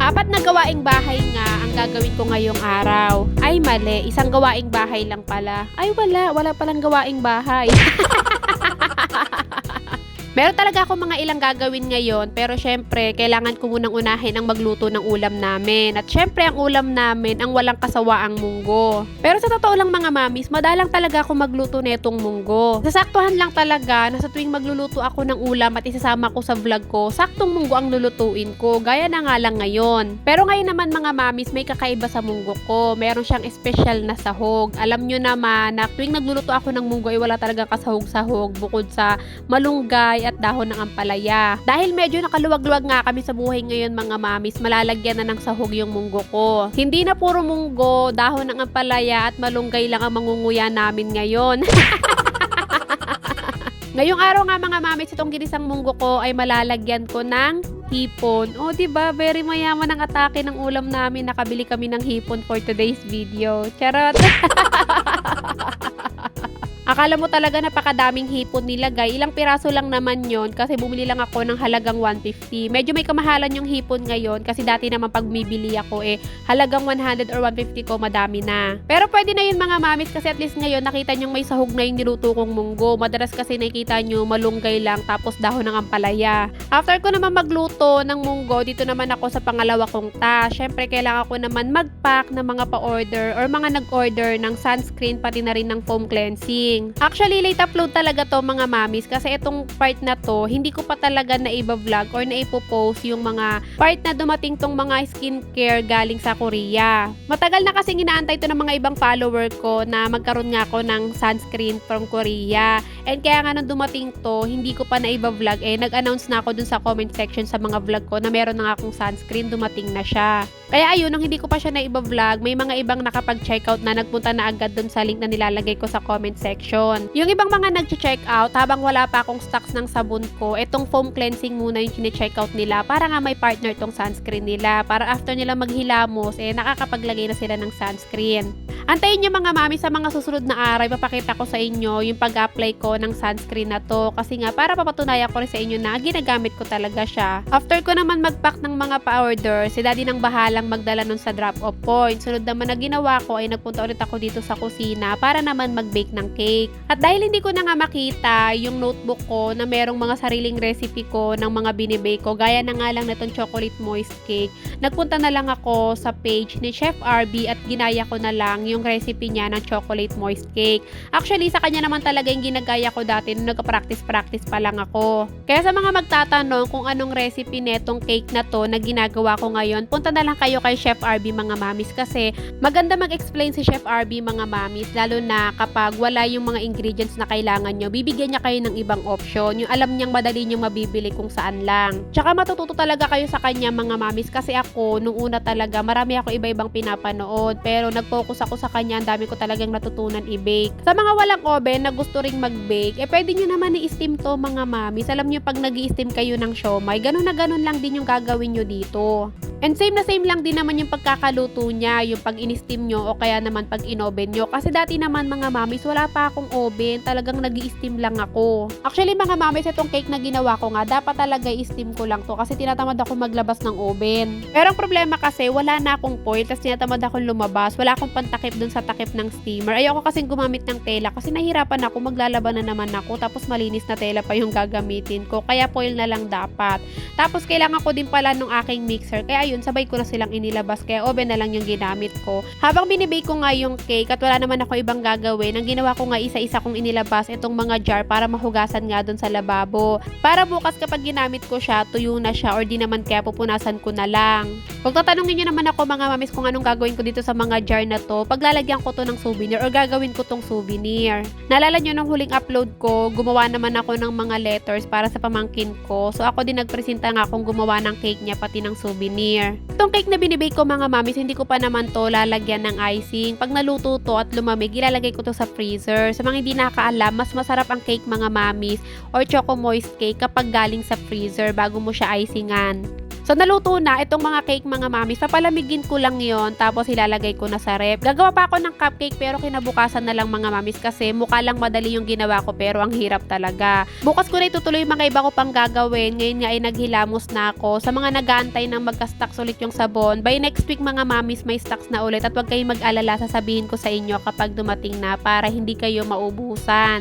Apat na gawaing bahay nga ang gagawin ko ngayong araw. Ay mali, isang gawaing bahay lang pala. Ay wala palang gawaing bahay. Meron talaga ako mga ilang gagawin ngayon, pero syempre, kailangan ko munang unahin ang magluto ng ulam namin. At syempre, ang ulam namin, ang walang kasawaang munggo. Pero sa totoo lang mga mamis, madalang talaga ako magluto netong munggo. Sasaktuhan lang talaga na sa tuwing magluluto ako ng ulam at isasama ko sa vlog ko, saktong munggo ang lulutuin ko, gaya na nga lang ngayon. Pero ngayon naman mga mamis, may kakaiba sa munggo ko. Meron siyang espesyal na sahog. Alam nyo naman na tuwing nagluluto ako ng munggo ay wala talaga kasahog-sahog bukod sa malunggay at dahon ng ampalaya. Dahil medyo nakaluwag-luwag nga kami sa buhay ngayon mga mamis, malalagyan na ng sahog yung munggo ko. Hindi na puro munggo, dahon ng ampalaya at malunggay lang ang mangunguya namin ngayon. Ngayong araw nga mga mamis, itong ginisang munggo ko ay malalagyan ko ng hipon. O diba, very mayaman ang atake ng ulam namin. Nakabili kami ng hipon for today's video. Charot! Akala mo talaga napakadaming hipon nilagay. Ilang piraso lang naman yon kasi bumili lang ako ng halagang 150. Medyo may kamahalan yung hipon ngayon kasi dati naman pag bumibili ako halagang 100 or 150 ko madami na. Pero pwede na yun mga mamis kasi at least ngayon nakita nyo may sahog na yung niluto kong munggo. Madalas kasi nakikita nyo malunggay lang tapos dahon ng ampalaya. After ko naman magluto ng munggo, dito naman ako sa pangalawa kong task. Syempre kailangan ko naman mag-pack ng mga pa-order or mga nag-order ng sunscreen pati na rin ng foam cleansing. Actually, late upload talaga to mga mamis kasi itong part na to, hindi ko pa talaga na-vlog or na-post yung mga part na dumating tong mga skincare galing sa Korea. Matagal na kasi inaantay to ng mga ibang follower ko na magkaroon nga ako ng sunscreen from Korea. And kaya nga nung dumating to, hindi ko pa na-vlog nag-announce na ako dun sa comment section sa mga vlog ko na meron na akong sunscreen, dumating na siya. Kaya ayun, nung hindi ko pa siya na-vlog, may mga ibang nakapag-checkout na nagpunta na agad dun sa link na nilalagay ko sa comment section. Yung ibang mga nag-checkout, habang wala pa akong stocks ng sabon ko, itong foam cleansing muna yung chine-checkout nila para nga may partner tong sunscreen nila. Para after nila maghilamos, nakakapaglagay na sila ng sunscreen. Antayin nyo mga mami, sa mga susunod na araw, ipapakita ko sa inyo yung pag-apply ko ng sunscreen na to. Kasi nga, para papatunayan ko rin sa inyo na ginagamit ko talaga siya. After ko naman mag-pack ng mga pa-order, si daddy nang bahalang magdala nun sa drop-off point. Sunod naman na ginawa ko ay nagpunta ulit ako dito sa kusina para naman mag-bake ng cake. At dahil hindi ko na nga makita yung notebook ko na merong mga sariling recipe ko ng mga binibake ko, gaya na nga lang natong chocolate moist cake, nagpunta na lang ako sa page ni Chef RB at ginaya ko na lang yung recipe niya ng chocolate moist cake. Actually, sa kanya naman talaga yung ginagaya ko dati nung nagka-practice pa lang ako. Kaya sa mga magtatanong kung anong recipe netong cake na to na ginagawa ko ngayon, punta na lang kayo kay Chef RB mga mamis kasi maganda mag-explain si Chef RB mga mamis, lalo na kapag wala yung mga ingredients na kailangan nyo, bibigyan niya kayo ng ibang option. Yung alam niyang madali nyo mabibili kung saan lang. Tsaka matututo talaga kayo sa kanya mga mamis kasi ako, nung una talaga, marami ako iba-ibang pinapanood. Pero nag-focus ako sa kanya, ang dami ko talagang natutunan i-bake. Sa mga walang oven na gusto ring mag-bake, pwede nyo naman i-steam to mga mamis. Alam nyo pag nag-i-steam kayo ng siomai, ganun na ganun lang din yung gagawin nyo dito. And same na same lang din naman yung pagkakaluto niya, yung pag in-steam nyo o kaya naman pag in-oven nyo. Kasi dati naman mga mamis, wala pa akong oven, talagang nag-i-steam lang ako. Actually mga mamis, itong cake na ginawa ko nga, dapat talaga i-steam ko lang to kasi tinatamad ako maglabas ng oven. Pero ang problema kasi, wala na akong foil, tapos tinatamad akong lumabas, wala akong pantakip dun sa takip ng steamer. Ayoko kasing gumamit ng tela kasi nahirapan ako, maglalaban na naman ako, tapos malinis na tela pa yung gagamitin ko, kaya foil na lang dapat. Tapos kailangan ko din pala nung aking mixer, kaya ayun, sabay ko na silang inilabas, kaya oven na lang yung ginamit ko. Habang binibake ko nga yung cake at wala naman ako ibang gagawin, ang ginawa ko nga isa-isa kong inilabas itong mga jar para mahugasan nga dun sa lababo. Para bukas kapag ginamit ko siya, tuyo na siya or di naman kaya pupunasan ko na lang. Kung tatanungin nyo naman ako mga mamis kung anong gagawin ko dito sa mga jar na to, paglalagyan ko to ng souvenir or gagawin ko tong souvenir. Naalala nyo nung huling upload ko, gumawa naman ako ng mga letters para sa pamangkin ko. So ako din nagpresenta nga akong gumawa ng cake niya pati ng souvenir. Itong cake na binibake ko mga mamis, hindi ko pa naman to lalagyan ng icing. Pag naluto to at lumamig, ilalagay ko to sa freezer. Sa mga hindi nakakaalam, mas masarap ang cake mga mamis or choco moist cake kapag galing sa freezer bago mo siya icingan. So, naluto na itong mga cake mga mamis. Papalamigin ko lang yon tapos ilalagay ko na sa ref. Gagawa pa ako ng cupcake pero kinabukasan na lang mga mamis kasi mukha lang madali yung ginawa ko pero ang hirap talaga. Bukas ko na itutuloy yung mga iba ko pang gagawin. Ngayon nga ay naghilamos na ako. Sa mga nag-aantay ng magka-stocks ulit yung sabon, by next week mga mamis may stocks na ulit at huwag kayong mag-alala, sasabihin ko sa inyo kapag dumating na para hindi kayo maubusan.